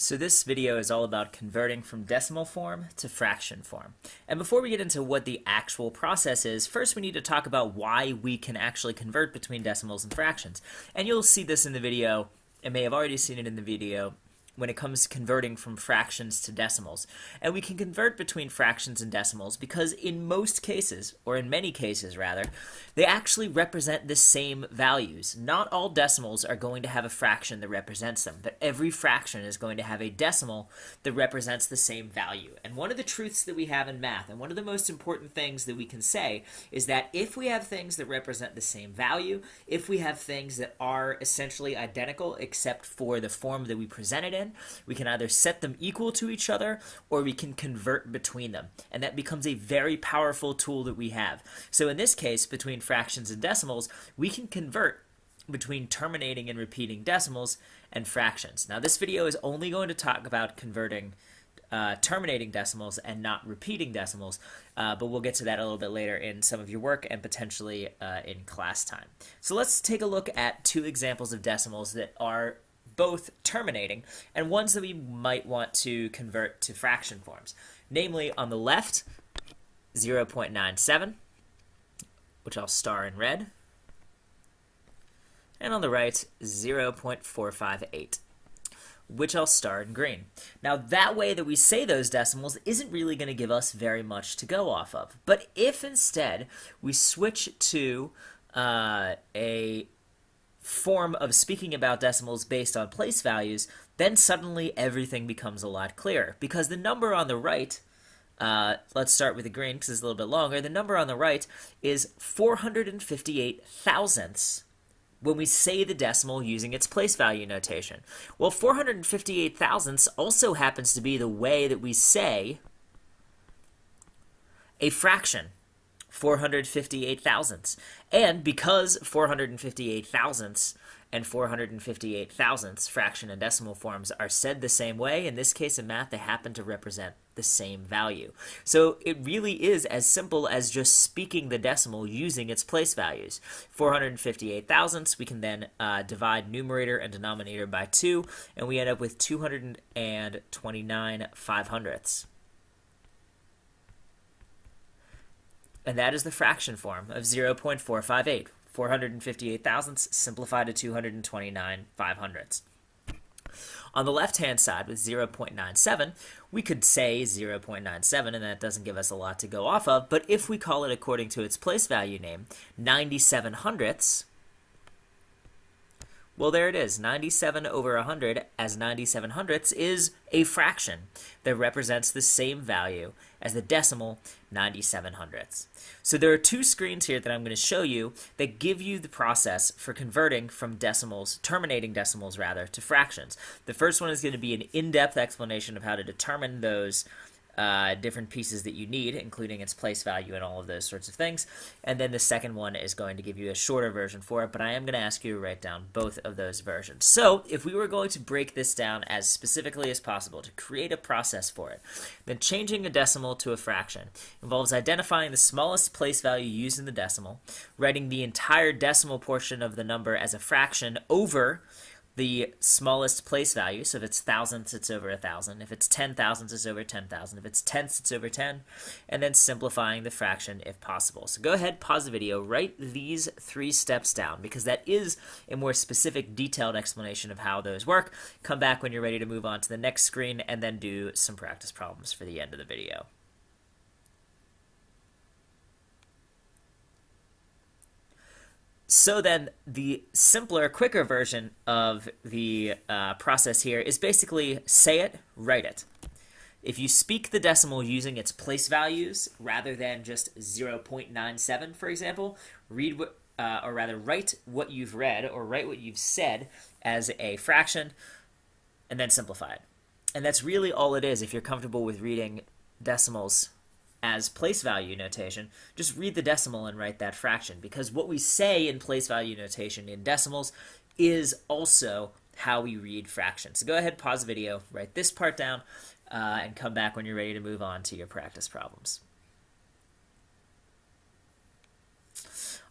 So this video is all about converting from decimal form to fraction form. And before we get into what the actual process is, first we need to talk about why we can actually convert between decimals and fractions. And you'll see this in the video, and may have already seen it in the video, when it comes to converting from fractions to decimals. And we can convert between fractions and decimals because in most cases, or in many cases rather, they actually represent the same values. Not all decimals are going to have a fraction that represents them, but every fraction is going to have a decimal that represents the same value. And one of the truths that we have in math, and one of the most important things that we can say, is that if we have things that represent the same value, if we have things that are essentially identical except for the form that we present it in, we can either set them equal to each other or we can convert between them. And that becomes a very powerful tool that we have. So in this case, between fractions and decimals, we can convert between terminating and repeating decimals and fractions. Now this video is only going to talk about converting terminating decimals and not repeating decimals, but we'll get to that a little bit later in some of your work and potentially in class time. So let's take a look at two examples of decimals that are both terminating and ones that we might want to convert to fraction forms. Namely, on the left, 0.97, which I'll star in red, and on the right, 0.458, which I'll star in green. Now, that way that we say those decimals isn't really going to give us very much to go off of. But if instead we switch to a form of speaking about decimals based on place values, then suddenly everything becomes a lot clearer. Because the number on the right, let's start with the green because it's a little bit longer, the number on the right is 458 thousandths when we say the decimal using its place value notation. Well, 458 thousandths also happens to be the way that we say a fraction. 458 thousandths. And because 458 thousandths and 458 thousandths, fraction and decimal forms, are said the same way, in this case in math, they happen to represent the same value. So it really is as simple as just speaking the decimal using its place values. 458 thousandths, we can then divide numerator and denominator by 2, and we end up with 229 500ths. And that is the fraction form of 0.458. 458 thousandths simplified to 229 500ths. On the left-hand side with 0.97, we could say 0.97, and that doesn't give us a lot to go off of, but if we call it according to its place value name, 97 hundredths, well, there it is. 97 over 100 as 97 hundredths is a fraction that represents the same value as the decimal 97 hundredths. So there are two screens here that I'm going to show you that give you the process for converting from decimals, terminating decimals rather, to fractions. The first one is going to be an in-depth explanation of how to determine those different pieces that you need, including its place value and all of those sorts of things. And then the second one is going to give you a shorter version for it, but I am going to ask you to write down both of those versions. So if we were going to break this down as specifically as possible to create a process for it, then changing a decimal to a fraction involves identifying the smallest place value used in the decimal, writing the entire decimal portion of the number as a fraction over the smallest place value. So if it's thousandths, it's over 1,000. If it's 10 thousandths, it's over 10,000. If it's tenths, it's over 10. And then simplifying the fraction if possible. So go ahead, pause the video, write these 3 steps down because that is a more specific, detailed explanation of how those work. Come back when you're ready to move on to the next screen and then do some practice problems for the end of the video. So then the simpler, quicker version of the process here is basically say it, write it. If you speak the decimal using its place values rather than just 0.97, for example, write what you've read or write what you've said as a fraction and then simplify it. And that's really all it is if you're comfortable with reading decimals as place value notation, just read the decimal and write that fraction, because what we say in place value notation in decimals is also how we read fractions. So go ahead, pause the video, write this part down, and come back when you're ready to move on to your practice problems.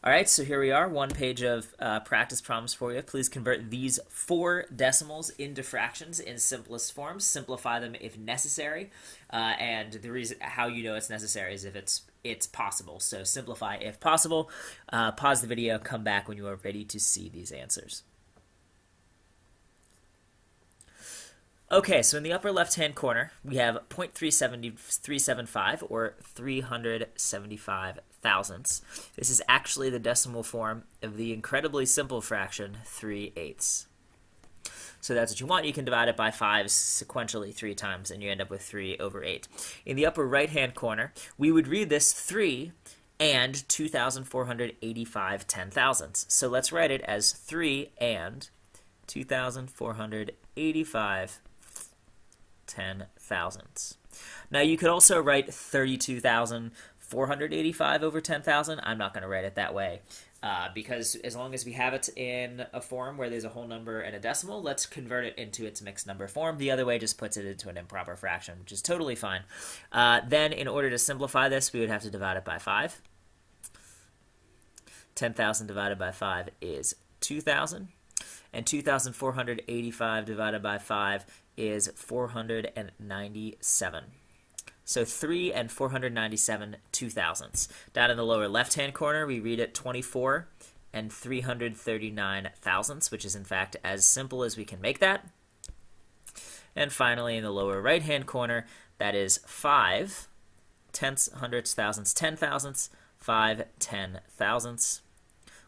All right, so here we are, one page of practice problems for you. Please convert these 4 decimals into fractions in simplest forms. Simplify them if necessary, and the reason how you know it's necessary is if it's possible. So simplify if possible. Pause the video, come back when you are ready to see these answers. Okay, so in the upper left-hand corner, we have 0.375, or 375 thousandths. This is actually the decimal form of the incredibly simple fraction 3/8. So that's what you want. You can divide it by 5 sequentially 3 times, and you end up with 3/8. In the upper right-hand corner, we would read this 3 and 2,485 10,000ths. So let's write it as 3 and 2,485 10,000ths. Now you could also write 32,485 over 10,000. I'm not going to write it that way because as long as we have it in a form where there's a whole number and a decimal, let's convert it into its mixed number form. The other way just puts it into an improper fraction, which is totally fine. Then in order to simplify this, we would have to divide it by 5. 10,000 divided by 5 is 2,000. And 2,485 divided by 5 is 497. So 3 and 497 2,000ths. Down in the lower left-hand corner, we read it 24 and 339 thousandths, which is in fact as simple as we can make that. And finally, in the lower right-hand corner, that is 5 tenths, hundredths, thousandths, 10,000ths, 5 10,000ths,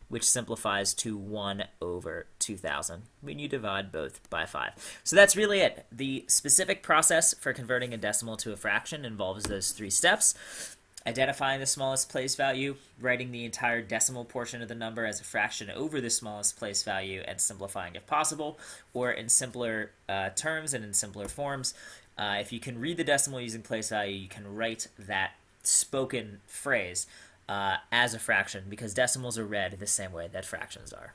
which simplifies to 1 over 2,000 when you divide both by 5. So that's really it. The specific process for converting a decimal to a fraction involves those 3 steps: identifying the smallest place value, writing the entire decimal portion of the number as a fraction over the smallest place value, and simplifying if possible, or in simpler terms and in simpler forms. If you can read the decimal using place value, you can write that spoken phrase as a fraction, because decimals are read the same way that fractions are.